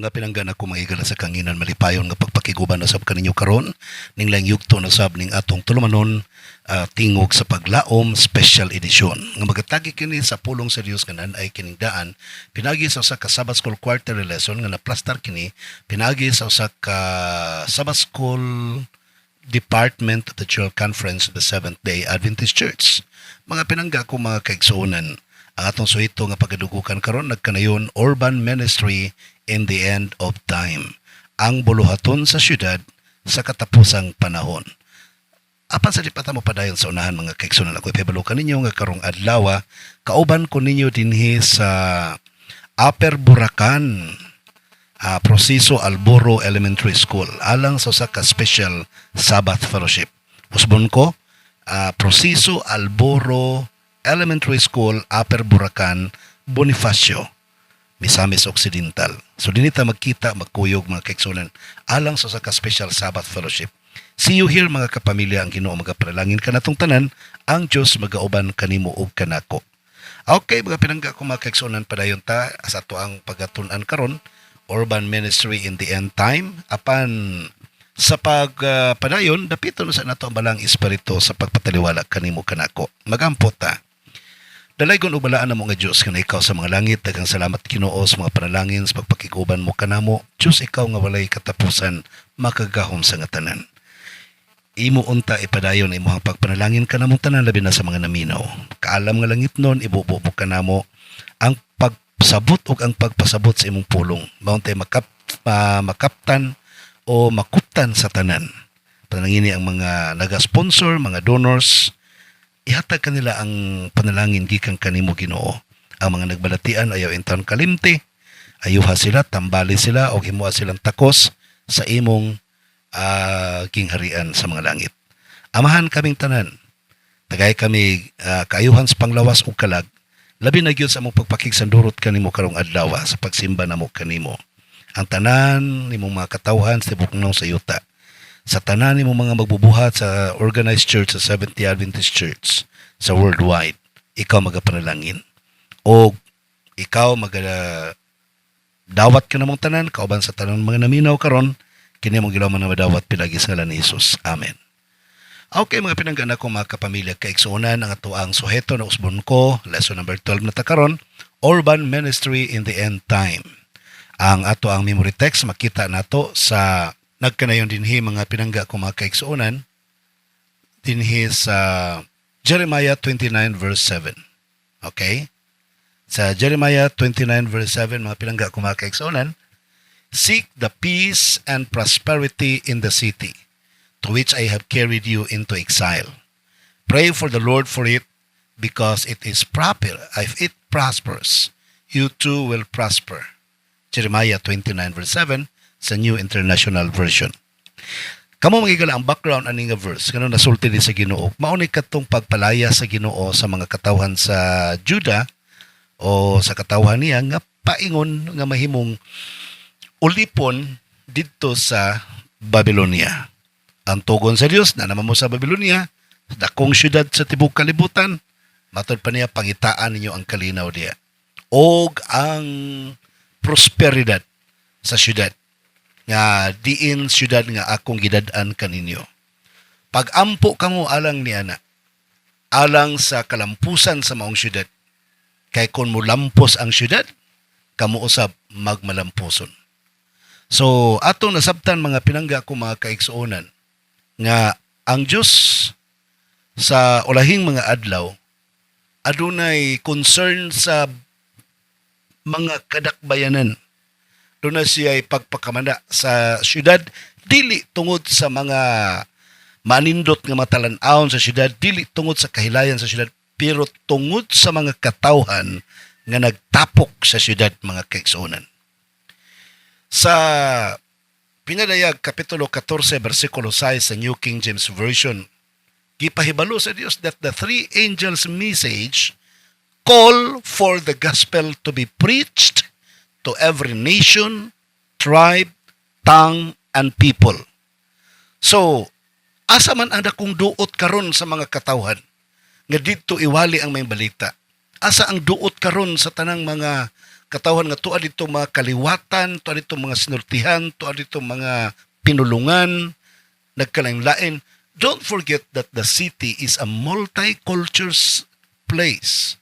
mga pinanggan ako maigala sa kanginan malipayon nga pagpakiguban na sab kaninyo karon ning lang yugto na sab ning atong tulumanon tingog sa paglaom special edition nga magatagi kini sa pulong sa Dios kanan ay kining daan pinagi sa usa ka Sabbath School quarterly lesson nga naplastar kini pinagi sa usa ka Sabbath School Department of the General Conference of the Seventh-day Adventist Church. Mga pinangga ko mga kaigsuonan, ang atong suhito nga pagadugukan karon nagkanayon Urban Ministry in the End of Time. Ang buluhaton sa syudad sa katapusang panahon. Apan sa dipata mo padayon sa unahan mga kaigsuonan ako ipabalukan ninyo nga karong adlaw kauban ko ninyo dinhi sa Upper Buracan Proceso Alboro Elementary School alang sa usa ka special Sabbath fellowship. Usbon ko Proceso Alboro Elementary School Upper Buracan Bonifacio Misamis Occidental. So dinita magkita magkuyog mga kaigsuonan alang sa usa ka special Sabbath fellowship. See you here mga kapamilya ang Ginoo magapanalangin kanatong tanan ang Dios magauban kanimo ug kanako. Okay mga pinangga ko mga kaigsuonan padayon ta sa ato ang pagatun-an karon Urban Ministry in the End Time apan sa pagpadayon dapiton sa nato ang balang espiritu sa pagpataliwala kanimo kanako. Magampot ta. Dalaygon og balaan namo nga Dios kana ikaw sa mga langit daghang salamat Ginoo sa mga panalangin sa pagpakiguban mo kanamo. Dios ikaw nga walay katapusan makagahom sa nga tanan. Imo unta ipadayon imong pagpanalangin kanamo tanan labi na sa mga naminaw. Kaalam nga langit nun ibububo kanamo ang sabot ug ang pagpasabot sa imong pulong. Mao tay makaptan o makuptan sa tanan. Panalangin ang mga naga-sponsor, mga donors, ihatag kanila ang panalangin gikan kanimo Ginoo. Ang mga nagbalatian ayaw inton kalimti, ayuha sila, tambali sila o himuha silang takos sa imong kingharian sa mga langit. Amahan kaming tanan. Tagay kami kaayuhan sa panglawas ug kalag. Labi na gyud sa among pagpakigsandurot kanimo karong adlaw sa pagsimba namo kanimo. Ang tanan nimong mga katawhan sa buknong sa yuta. Sa tanan nimong mga magbubuhat sa organized church sa Seventh-day Adventist Church sa worldwide, ikaw magapanalangin. O ikaw dawat ka namong tanan kauban sa tanan mga naminaw karon kini mong gilaw man madawat pinagi sa ngalan ni Hesus. Amen. Okay mga pinanggan ako mga kapamilya kaigsuonan ang ato ang suheto na usbon ko lesson number 12 na ta karon Urban Ministry in the End Time. Ang ato ang memory text makita nato sa nagkanayon dinhi mga pinangga ko mga kaigsuonan dinhi sa Jeremiah 29 verse 7. Okay? Sa Jeremiah 29 verse 7 mga pinangga ko mga kaigsuonan, seek the peace and prosperity in the city to which I have carried you into exile. Pray for the Lord for it, because it is proper. If it prospers, you too will prosper. Jeremiah 29 verse 7 sa New International Version. Kamo magigala ang background ani nga verse kano nasulti ni sa Ginoo. Mao ni katong pagpalaya sa Ginoo sa mga katawhan sa Juda o sa katawhan niya nga paingon nga mahimong ulipon didto sa Babylonia. Ang tugon sa Dios na naman mo sa Babylonia, dakong syudad sa tibok kalibutan, matod pa niya pangitaan ninyo ang kalinaw diya. Og ang prosperidad sa syudad nga diin syudad nga akong gidad-an kaninyo. Pag-ampo kamo alang niana, alang sa kalampusan sa maong syudad, kay kung mulampos ang syudad, kamo usab magmalampuson. So atong nasabtan mga pinangga ko mga kaigsuonan nga ang Diyos sa ulahing mga adlaw adunay concern sa mga kadakbayanan. Doon na siya pagpakamana sa syudad, dili tungod sa mga manindot nga matalan-aon sa syudad, dili tungod sa kahilayan sa syudad, pero tungod sa mga katawhan nga nagtapok sa syudad mga kaigsuonan. Sa Pinadayag Kapitulo 14, versikulo 6 sa New King James Version, gipahibalo sa Dios that the three angels' message call for the gospel to be preached to every nation, tribe, tongue, and people. So, asa man ang dakong duot karon sa mga katawhan nga didto iwali ang may balita? Asa ang duot karon sa tanang mga katawhan nga tuad dito mga kaliwatan, tuad dito mga sinultihan, tuad dito mga pinulungan, nagkalain-lain. Don't forget that the city is a multicultural place.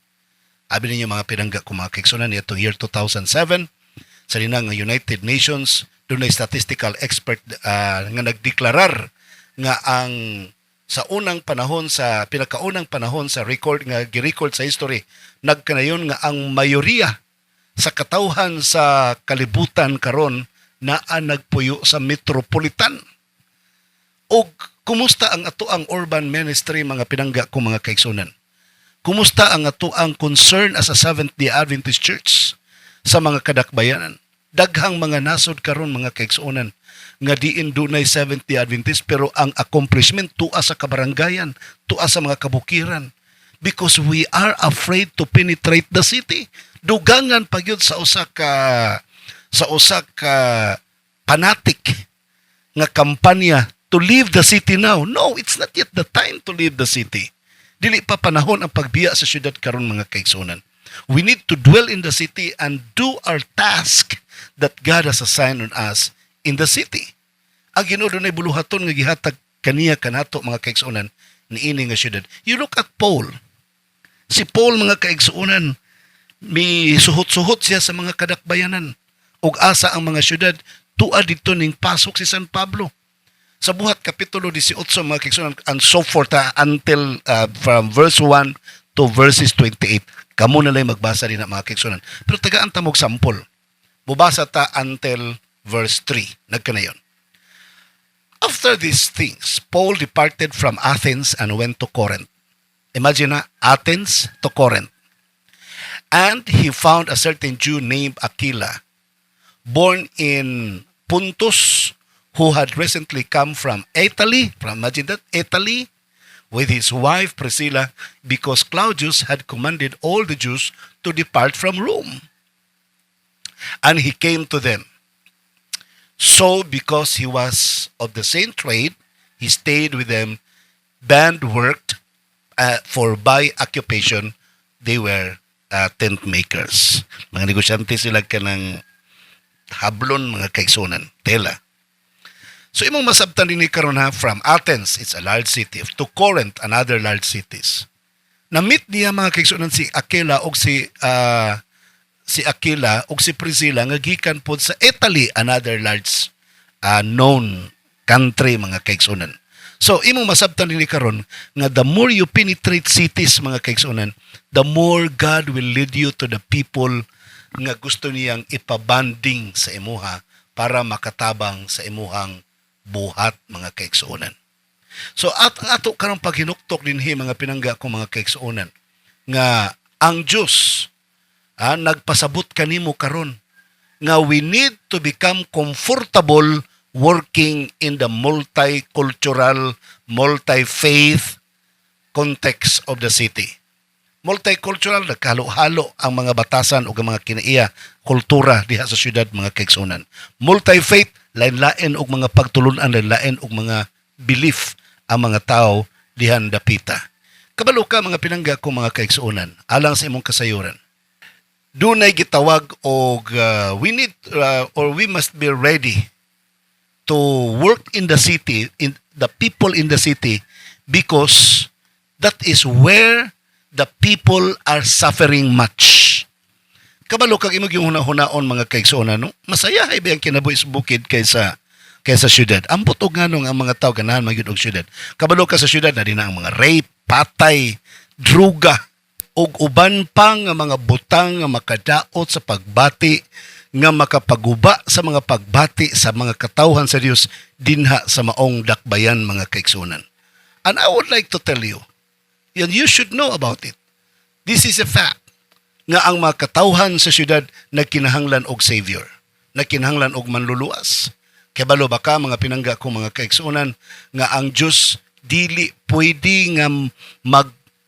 Abi ninyo mga pinangga ko mga kaigsunan nitong year 2007 sa linang United Nations, doon ay statistical expert nga nagdeklarar nga ang sa pinakaunang panahon sa record nga gi-record sa history, nagkanayon nga ang mayoriya sa katawhan sa kalibutan karon naa nagpuyo sa metropolitan. Og kumusta ang atoang urban ministry mga pinangga ko mga kaigsunan? Kumusta ang atoang concern as a Seventh-day Adventist Church sa mga kadakbayanan? Daghang mga nasod karon mga kaigsunan nga diin dunay Seventh-day Adventist pero ang accomplishment tuwa sa kabarangayan, tuwa sa mga kabukiran, because we are afraid to penetrate the city. Dugangan pa gyud sa usa ka fanatic nga kampanya to leave the city now. No, it's not yet the time to leave the city. Dili pa panahon ang pagbiya sa syudad karon mga kaigsunan. We need to dwell in the city and do our task that God has assigned on us in the city. Ang Ginoo dunay buluhaton nga gihatag kaniya kanato mga kaigsunan niini nga syudad. You look at Paul. Si Paul mga kaigsunan, may suhot-suhot siya sa mga kadakbayanan ug asa ang mga syudad tuad dito ning pasok si San Pablo. Sa buhat kapitulo 18 mga kaigsunan and so forth until from verse 1 to verses 28. Kamo na lang magbasa din mga kaigsunan. Pero tagaan ta mog sample. Mubasa ta until verse 3. Nagkanayon. After these things, Paul departed from Athens and went to Corinth. Imagine na, Athens to Corinth. And he found a certain Jew named Aquila, born in Pontus, who had recently come from Italy, with his wife Priscilla, because Claudius had commanded all the Jews to depart from Rome. And he came to them. So, because he was of the same trade, he stayed with them, and worked, for by occupation, they were tent makers. Mga negosyante sila kanang hablon, mga kaigsunan, tela. So imong masabtan din ni karon ha, from Athens, it's a large city, to Corinth, another large cities. Na-meet niya mga kaigsunan si Aquila og si Priscilla nga gikan pod sa Italy, another large known country mga kaigsunan. So imong masabtan din ni karon nga the more you penetrate cities mga kaigsunan, the more God will lead you to the people nga gusto niyang ipabanding sa imuha para makatabang sa imuhang buhat mga kaigsuonan. So ato karong paghinuktok dinhi mga pinangga ko mga kaigsuonan nga ang Dios nagpasabot kanimo karon nga we need to become comfortable working in the multicultural, multi-faith context of the city. Multicultural, nagkahalo-halo ang mga batasan o ang mga kinaiya, kultura diha sa syudad mga kaigsuonan. Multi-faith, lain-lain og mga pagtulunan, lain-lain og mga belief ang mga tao dihan dapita. Kabalo ka mga pinangga ko mga kaigsuonan, alang sa imong kasayuran. Dunay gitawag og we must be ready to work in the city, in the people in the city, because that is where the people are suffering much. Kabalo kag imong yung hunaon mga kaigsuonan, no? Masaya ay biyang kinabuhi sa bukid kaysa syudad. Ambot og nganong ang mga tao ganahan magyud og syudad. Kabalo ka sa syudad na din ang mga rape, patay, druga, og uban pa nga mga butang nga makadaot sa pagbati, nga makapaguba sa mga pagbati sa mga katawhan sa Dios dinha sa maong dakbayan mga kaigsuonan. And I would like to tell you, and you should know about it. This is a fact nga ang mga katawhan sa syudad nagkinahanglan og savior, nagkinahanglan og manluluwas. Kabalo ba ka mga pinangga ko mga kaigsuonan nga ang Dios dili pwede nga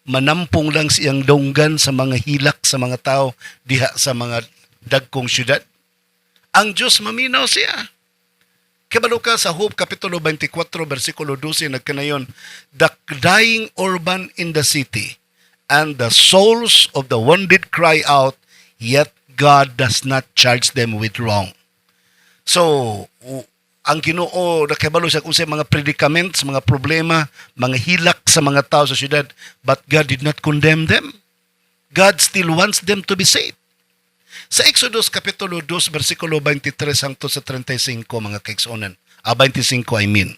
manampong lang siyang donggan sa mga hilak sa mga tao diha sa mga dagkong syudad. Ang Diyos maminaw siya. Kabalo ka sa Job Kapitulo 24, versikulo 12, nagkanayon, the dying urban in the city, and the souls of the wounded cry out, yet God does not charge them with wrong. So, ang Ginoo nakahibalo siya kung sa mga predicaments, mga problema, mga hilak sa mga tao sa syudad, but God did not condemn them. God still wants them to be saved. Sa Exodus Kapitulo 2, versikulo 23 hangtod sa 35, mga kaigsuonan. 25, I mean.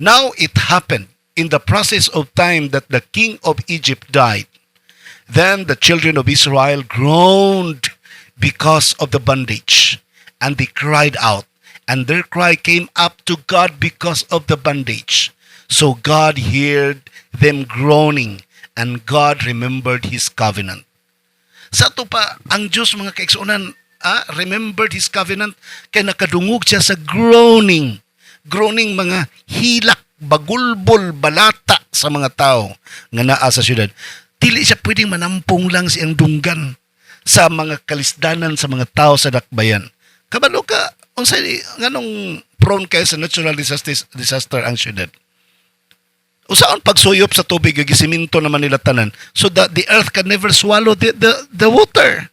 Now it happened in the process of time that the king of Egypt died. Then the children of Israel groaned because of the bondage, and they cried out, and their cry came up to God because of the bondage. So God heard them groaning, and God remembered His covenant. Sa ito pa, ang Diyos, mga kaigsuonan, remembered His covenant, kaya nakadungog siya sa groaning. Groaning, mga hilak, bagulbol, balata sa mga tao nga naa sa syudad. Dili siya pwedeng manampong lang siyang dunggan sa mga kalisdanan sa mga tao sa dakbayan. Kabalo ka, unsay nganong prone kayo sa natural disaster ang syudad? Usaon pagsuyop sa tubig, gisiminto naman nila tanan, so that the earth can never swallow the water.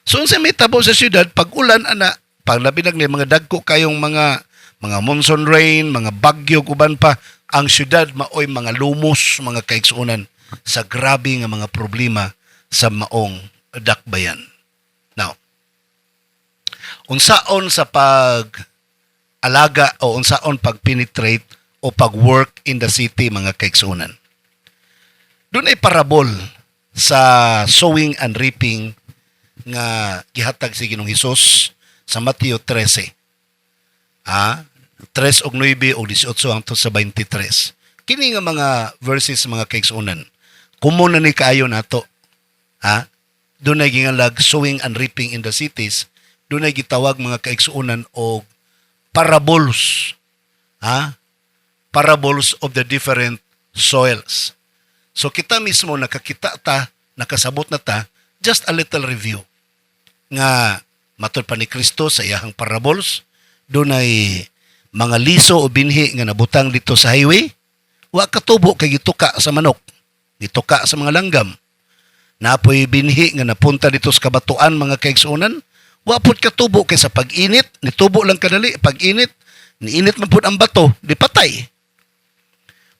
So unsay may tabo sa syudad, pag ulan, pag labinag ni mga dagko kayong mga monsoon rain, mga bagyo, kuban pa, ang syudad maoy mga lumos, mga kaigsuonan, sa grabe nga mga problema sa maong dakbayan. Now, unsaon sa pag-alaga o unsaon pag-penetrate o pag-work in the city, mga kaigsuonan. Doon ay parabol sa sowing and reaping nga gihatag si Ginoong Hesus sa Mateo 13. 3 og 9 og 18 hangtod sa 23. Kini nga mga verses, mga kaigsuonan, kumo na ni kaayo nato. Doon ay gingalag sowing and reaping in the cities. Doon ay gitawag, mga kaigsuonan, og parables. Parables of the different soils. So kita mismo nakakita ta, nakasabot na ta, just a little review. Nga matod pa ni Kristo sa iyahang parables, doon ay mga liso o binhi nga nabutang dito sa highway, wa katubo kay gituka sa manok, gituka sa mga langgam. Napoy binhi nga napunta dito sa kabatuan, mga kaigsuonan, wa pud katubo kay sa pag-init, nitubo lang kadali, pag-init, niinit man pud ang bato, di patay.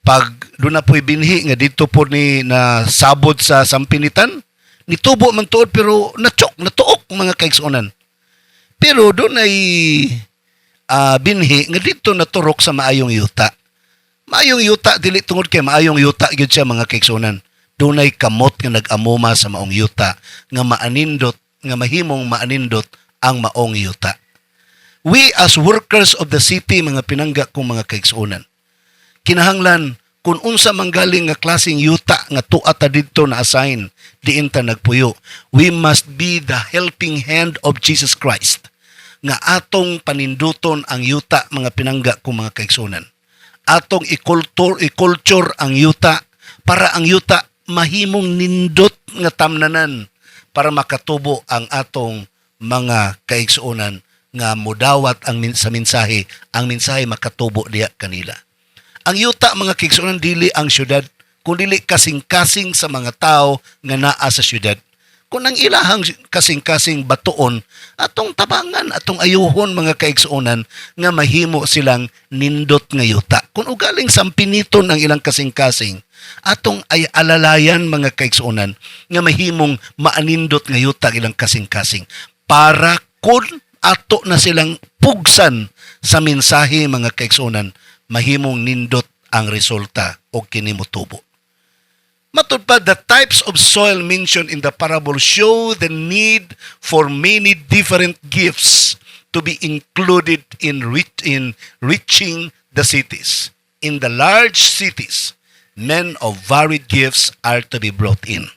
Pag doon na po'y binhi nga dito po ni na sabod sa sampinitan, nitubo man tuod pero natuok, mga kaigsuonan. Pero doon ay binhi nga dito naturok sa maayong yuta. Maayong yuta, dili tungod kay maayong yuta gyud siya, mga kaigsuonan. Doon ay kamot nga nag-amuma sa maong yuta nga maanindot, nga mahimong maanindot ang maong yuta. We as workers of the city, mga pinangga kong mga kaigsuonan, kinahanglan kung unsa manggaling nga klaseng yuta nga tuwa ta didto na assign diin ta nagpuyo, we must be the helping hand of Jesus Christ nga atong paninduton ang yuta, mga pinangga kung mga kaigsuonan. Atong i-culture ang yuta para ang yuta mahimong nindot nga tamnanan para makatubo ang atong mga kaigsuonan nga mudawat sa mensahe, ang mensahe makatubo diya kanila. Ang yuta, mga kaigsuonan, dili ang syudad, kung dili kasing-kasing sa mga tao nga naa sa syudad. Kung ang ilahang kasing-kasing batuon, atong tabangan, atong ayuhon, mga kaigsuonan, nga mahimo silang nindot nga yuta. Kung ugaling sampiniton ang ilang kasing-kasing, atong ay alalayan, mga kaigsuonan, nga mahimong maanindot nga yuta ilang kasing-kasing. Para kung ato na silang pugsan sa mensahe, mga kaigsuonan, mahimong nindot ang resulta o kinimutubo. Matod pa, the types of soil mentioned in the parable show the need for many different gifts to be included in reaching the cities. In the large cities, men of varied gifts are to be brought in.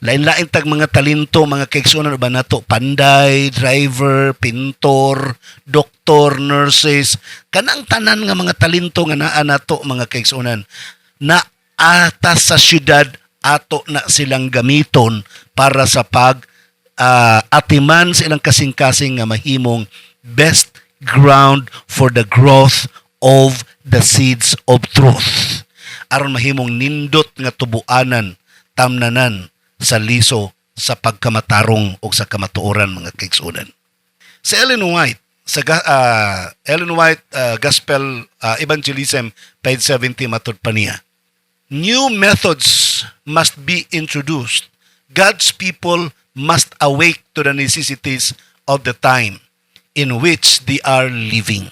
Lain-lain tag mga talento, mga kaigsuonan ba nato, panday, driver, pintor, doktor, nurses, kanang tanan nga mga talento nga naa nato, mga kaigsuonan, na atas sa syudad ato na silang gamiton para sa atiman sa ilang kasing-kasing nga mahimong best ground for the growth of the seeds of truth. Aron mahimong nindot nga tubuanan, tamnanan sa liso sa pagkamatarong o sa kamatuoran mga kaigsuonan. Sa Ellen White, Gospel Evangelism, page 70, matod pa niya, new methods must be introduced. God's people must awake to the necessities of the time in which they are living.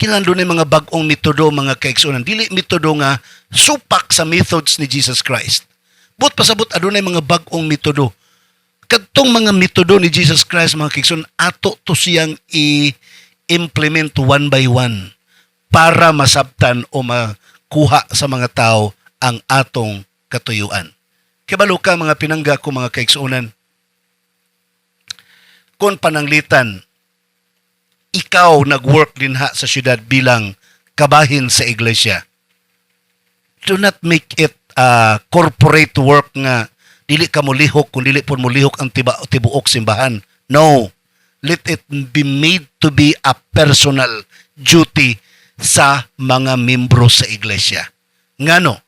Kinahanglan doon mga bagong metodo mga kaigsuonan. Dili metodo nga supak sa methods ni Jesus Christ. But pasabot adunay mga bagong metodo. Kadtong mga metodo ni Jesus Christ mga kaigsuonan, ato to siyang i-implement one by one para masabtan o makuha sa mga tao ang atong katuyuan. Kabalo ka mga pinangga ko mga kaigsuonan, kung pananglitan, ikaw nag-work din ha sa syudad bilang kabahin sa iglesia, do not make it corporate work nga dili ka mo lihok kung dili po mo lihok ang tibuok simbahan. No. Let it be made to be a personal duty sa mga membro sa iglesia. Ngano?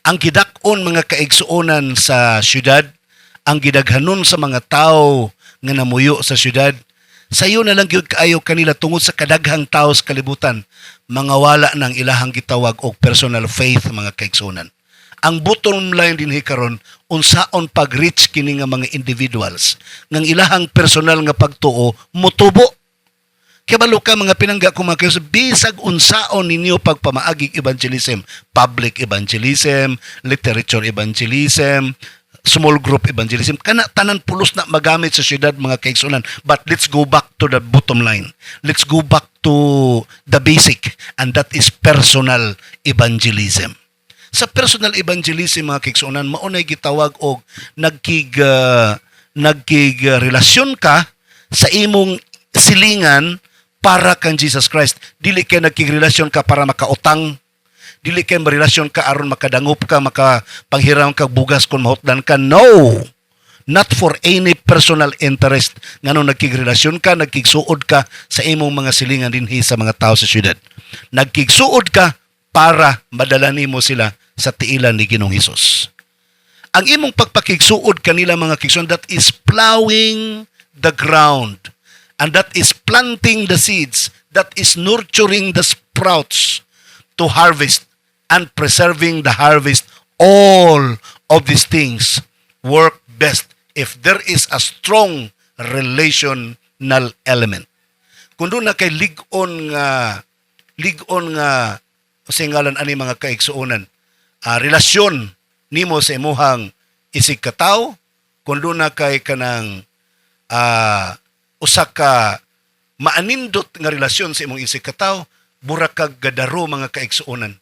Ang gidak-on mga kaigsuonan sa syudad, ang gidaghanon sa mga tao nga namuyo sa syudad, sayo na lang gyud kaayo kanila tungod sa kadaghang tao sa kalibutan, mga wala ng ilahang gitawag og personal faith mga kaigsuonan. Ang bottom line din karon, unsaon pag-reach kini nga mga individuals ngang ilahang personal nga pagtuo motubo. Kabalo ka mga pinangga ko mga kaigsuonan, bisag unsaon ninyo pagpamaaging evangelism, public evangelism, literature evangelism, small group evangelism, kana tanan pulos na magamit sa syudad mga kaigsuonan. But let's go back to the bottom line. Let's go back to the basic, and that is personal evangelism. Sa personal evangelism mga kaigsuonan, maunay gitawag og relasyon ka sa imong silingan para kan Jesus Christ. Dili kay nagkigrelasyon ka para makautang. Dili kay marelasyon ka aron makadangup ka, makapanghiram ka bugas kung mahutdan ka. No! Not for any personal interest. Ngano nagkigrelasyon ka, nagkigsuod ka sa imong mga silingan dinhi sa mga tao sa syudad. Nagkigsuod ka para madala nimo sila sa tiilan ni Ginoong Hesus. Ang imong pagpakigsuod kanila mga kaigsuonan, that is plowing the ground. And that is planting the seeds, that is nurturing the sprouts to harvest and preserving the harvest. All of these things work best if there is a strong relational element. Kung doon na kay ligon nga singalan ani mga kaigsuonan, relasyon nimo sa imuhang isig katawo, kung doon na kay kanang usa ka maanindot nga relasyon sa imong isig katawo, mura kag gadaro mga kaigsuonan.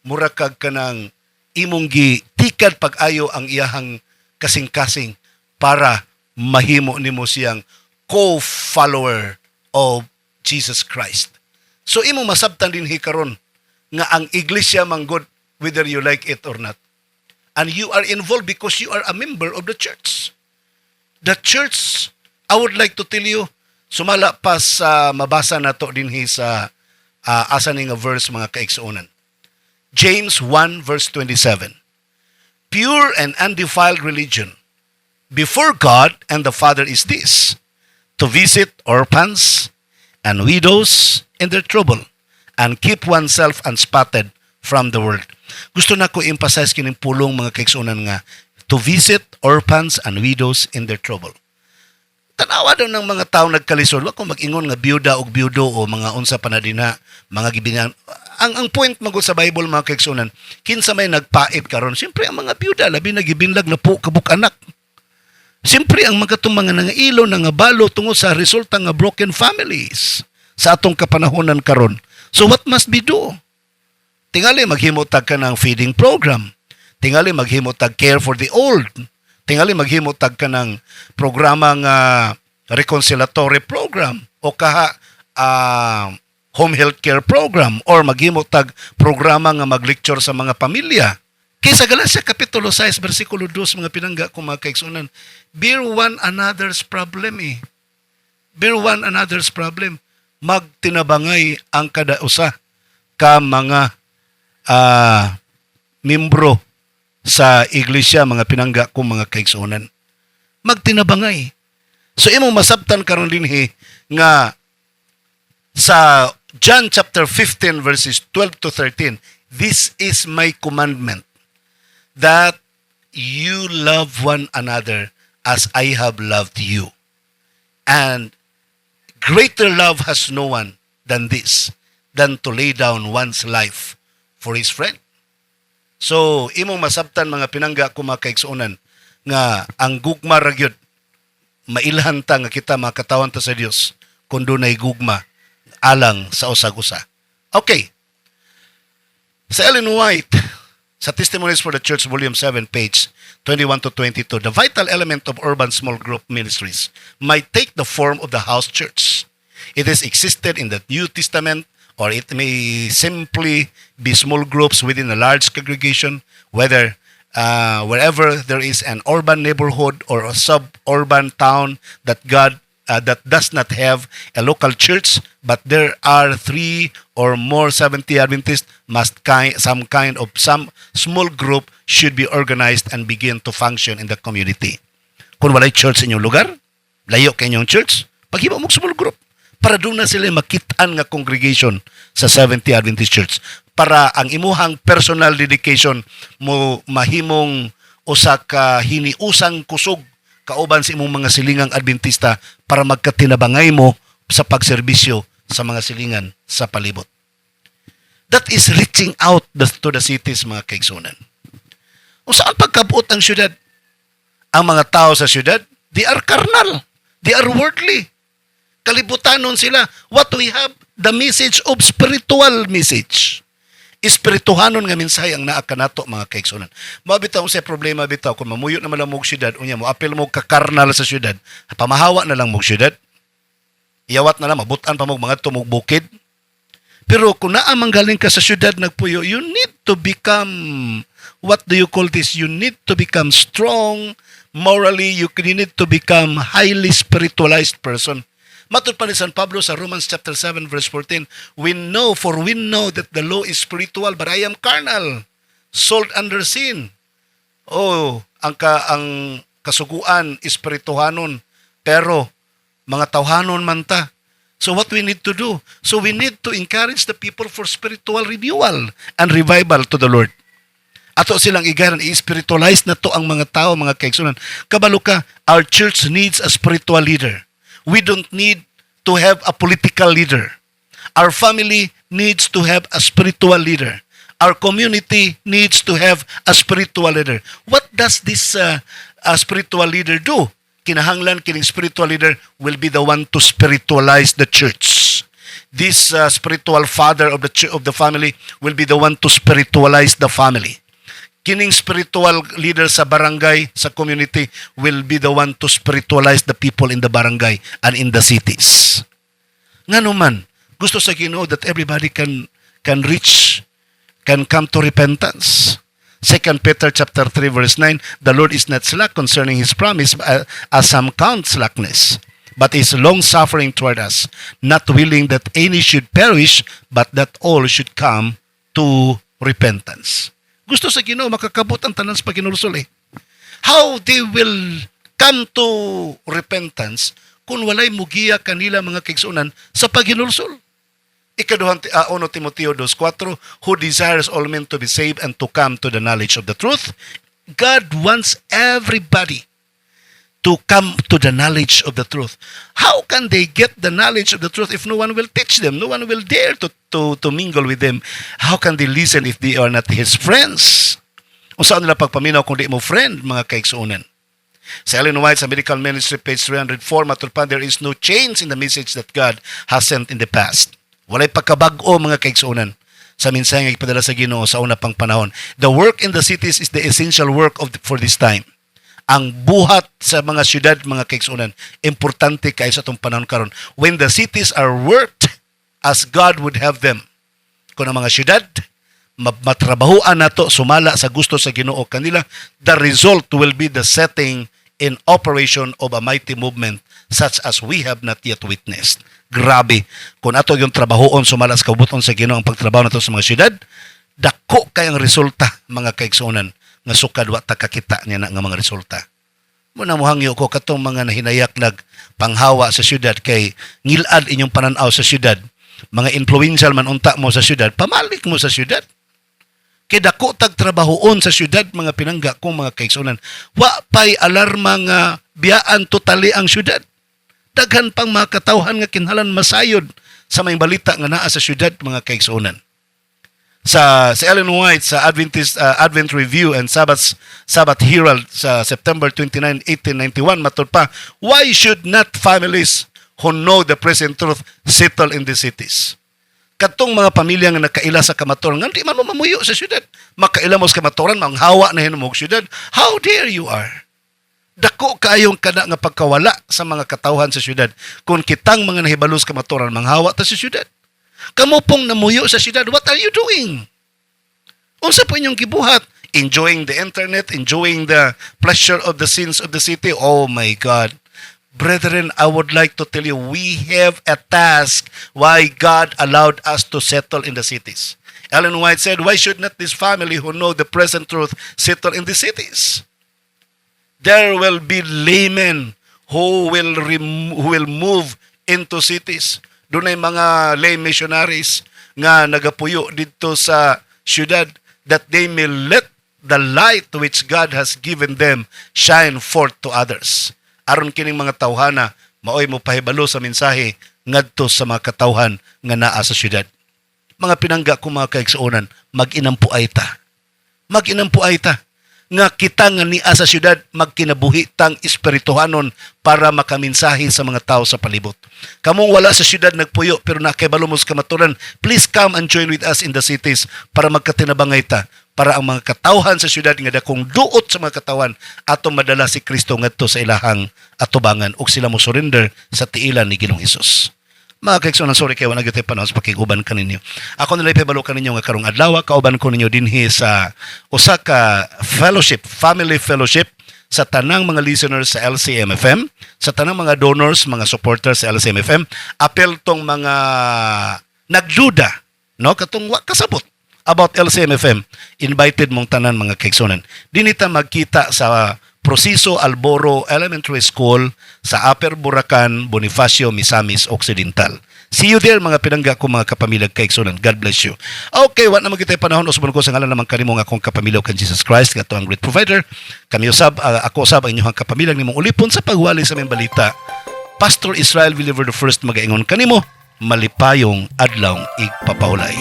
Mura kag kanang imong gitikad pag-ayo ang iyahang kasing-kasing para mahimo nimo siyang co-follower of Jesus Christ. So imong masabtan din hikaron nga ang iglesia manggod whether you like it or not. And you are involved because you are a member of the church. The church, I would like to tell you, sumala pa sa mabasa nato dinhi sa asa ni nga verse mga kaigsuonan. James 1 verse 27. Pure and undefiled religion before God and the Father is this, to visit orphans and widows in their trouble and keep oneself unspotted from the world. Gusto na ko emphasize kining pulong mga kaigsuonan nga to visit orphans and widows in their trouble. Tanawa daw ng mga tao nagkalisod, wa ko mag-ingon nga byuda o byudo o mga unsa pa na dinha, mga gibinan. Ang point magod sa Bible mga kaigsuonan, kinsa may nagpait karon, siyempre ang mga byuda labi na gibinlag na po kabuk anak. Siyempre ang mga mga nangailo nangabalo tungod sa resulta nga broken families sa atong kapanahonan karon. So what must be do? Tingali maghimutag ka ng feeding program. Tingali maghimutag care for the old. Tingali maghimutag ka ng programa nga reconciliatory program o kaha home health care program or maghimutag programa nga maglecture sa mga pamilya. Kaysa Galatia Kapitulo 6, versikulo 2, mga pinangga kung mga kaigsuonan, bear one another's problem Bear one another's problem. Magtinabangay ang kada usa ka mga membro sa iglesia, mga pinangga kong mga kaigsuonan. magtinabangay. So imong masabtan karon dinhi nga sa John chapter 15 verses 12 to 13, this is my commandment, that you love one another as I have loved you. And greater love has no one than this, than to lay down one's life for his friend. So, imong masabtan mga pinangga ko mga kaigsuonan, nga ang gugma ra gyud mailhan ta nga kita makatawan ta sa Dios kun dunay gugma alang sa usag-usa. Okay. Sa Ellen White, sa Testimonies for the Church, Volume 7, page 21 to 22, the vital element of urban small group ministries might take the form of the house church. It has existed in the New Testament, or it may simply be small groups within a large congregation, whether wherever there is an urban neighborhood or a suburban town that that does not have a local church, but there are 3 or more Seventh-day Adventists, some small group should be organized and begin to function in the community. Kung walay church sa inyong lugar, layo kay inyong church, paghiba mo small group para doon na sila makitaan nga congregation sa Seventh-day Adventist Church, para ang imuhang personal dedication mo mahimong usa ka hiniusang kusog kauban sa imong mga silingang Adventista para magkatinabangay mo sa pagserbisyo sa mga silingan sa palibot. That is reaching out to the cities, mga kaigsunan. Kung saan pagkabuot ang syudad? Ang mga tao sa syudad, they are carnal. They are worldly. Kalibutanon sila. What we have, the message of spiritual message. Espirituhanon nga mensahe ang naa kanato, mga kaigsunan. Mabitaw sa problema bitaw kung mamuyo na lang mong syudad, unya mo apil mo kakarnal sa syudad, pamahawa na lang mong syudad. Iyawat na lang mabutan pa mo mga tumog bukid. Pero kung naa manggaling ka sa syudad nagpuyo, you need to become, what do you call this? You need to become strong morally. You need to become highly spiritualized person. Matod pa ni San Pablo sa Romans chapter 7 verse 14, we know that the law is spiritual, but I am carnal, sold under sin. Oh, ang kasuguan espirituhanon, pero mga tawhanon man ta. So what we need to do? So we need to encourage the people for spiritual renewal and revival to the Lord. Ato silang igaran, i-spiritualize na to ang mga tao, mga kaigsunan. Kabalo ka, our church needs a spiritual leader. We don't need to have a political leader. Our family needs to have a spiritual leader. Our community needs to have a spiritual leader. What does this spiritual leader do? Kinahanglan kining spiritual leader will be the one to spiritualize the church. This spiritual father of the family will be the one to spiritualize the family. Kining spiritual leader sa barangay, sa community, will be the one to spiritualize the people in the barangay and in the cities. Nga naman, gusto sa Ginoo that everybody can come to repentance. 2 Peter chapter 3 verse 9, the Lord is not slack concerning His promise, as some count slackness, but is long-suffering toward us, not willing that any should perish, but that all should come to repentance. Gusto sa Ginoo makakabot ang tanan sa paginulsol eh. How they will come to repentance kung walay mugiya kanila mga kaigsunan sa paginulsol. Ikaduhang 1 Timoteo 2:4, who desires all men to be saved and to come to the knowledge of the truth. God wants everybody to come to the knowledge of the truth. How can they get the knowledge of the truth if no one will teach them? No one will dare to mingle with them. How can they listen if they are not His friends? O saan nila pagpaminaw kung di mo friend, mga kaigsuunan? Sa Ellen White, sa Medical Ministry, page 304, matulpan, there is no change in the message that God has sent in the past. Walay pagkabago, mga kaigsuunan, sa mensahe nga ipadala sa Ginoo sa una pang panahon. The work in the cities is the essential work for this time. Ang buhat sa mga syudad, mga kaigsunan, importante kayo sa itong panahon karon. When the cities are worked as God would have them, kung ang mga syudad, matrabahuan nato, sumala sa gusto sa Ginoo kanila, the result will be the setting in operation of a mighty movement such as we have not yet witnessed. Grabe. Kung ato yung trabahoon, sumala sa kabuton sa Ginoo ang pagtrabaho nato sa mga syudad, dako kayang resulta, mga kaigsunan, nga sukad wa ta kakita niya na nga mga resulta. Muna muhangyo ko katong mga nahinayak nag panghawa sa syudad kay ngilad inyong pananaw sa syudad. Mga influential man unta mo sa syudad, pamalik mo sa syudad. Kay dako tag trabahoon sa syudad mga pinangga kong mga kaigsunan. Wa pay alarma nga biyaan totally ang syudad. Daghan pang mga katawhan nga kinahanglan masayod sa may balita nga naa sa syudad mga kaigsunan. Sa Ellen White sa Advent Review and Sabbath Herald sa September 29, 1891 matud pa, why should not families who know the present truth settle in the cities? Katong mga pamilya nga nakaila sa kamaturan nga di man mo mamuyo sa syudad, makaila mo sa kamaturan manghawa na hinumog syudad. How dare you are? Dako kayong kada nga pagkawala sa mga katawhan sa syudad kung kitang mga nahibalos kamaturan manghawa ta sa syudad. Kamu pong namuyo sa syudad, what are you doing? Unsa po inyong gibuhat? Enjoying the internet, enjoying the pleasure of the scenes of the city. Oh my God. Brethren, I would like to tell you, we have a task why God allowed us to settle in the cities. Ellen White said, why should not this family who know the present truth settle in the cities? There will be laymen who will move into cities. Doon ay mga lay missionaries nga nagapuyo dito sa syudad that they may let the light which God has given them shine forth to others. Aron kining mga tawhana, maoy mo pahibalo sa mensahe ngadto sa mga katawhan nga naa sa syudad. Mga pinangga ko mga kaigsuonan, mag-inampuay ta. Mag-inampuay ta. Nga kita nga niya sa syudad magkinabuhi tang espirituhanon para makaminsahe sa mga tao sa palibot. Kamong wala sa syudad nagpuyo pero nakibalo mo sa kamaturan, please come and join with us in the cities para magkatinabangay ta, para ang mga katawhan sa syudad nga dakong duot sa mga katawhan atong madala si Kristo ngadto sa ilahang atubangan ug sila mo surrender sa tiilan ni Ginoong Hesus. Mga kaigsuonan, sorry kayo, wanag ito'y panahon sa pakiguban kaninyo. Ako nila'y pabalo kaninyo nga karong adlaw, kauban ko ninyo dinhi sa usa ka fellowship, family fellowship sa tanang mga listeners sa LCMFM, sa tanang mga donors, mga supporters sa LCMFM, apel tong mga nagduda, no, katong wa kasabot about LCMFM, invited mong tanan mga kaigsuonan. Dinita magkita sa Proceso Alboro Elementary School sa Upper Buracan, Bonifacio, Misamis Occidental. See you there mga pinangga ko mga kapamilyag kaigsuonan. God bless you. Okay, wa na magitay panahon usbon ko sa ngalan naman kanimo nga akong kapamilya kan Jesus Christ nga ang great provider. Kami usab ako usab ang inyong kapamilyag nimong ulipon sa pagwali sa mga balita. Pastor Israel Villiver the First magaingon kanimo malipayong adlawng igpapaulay.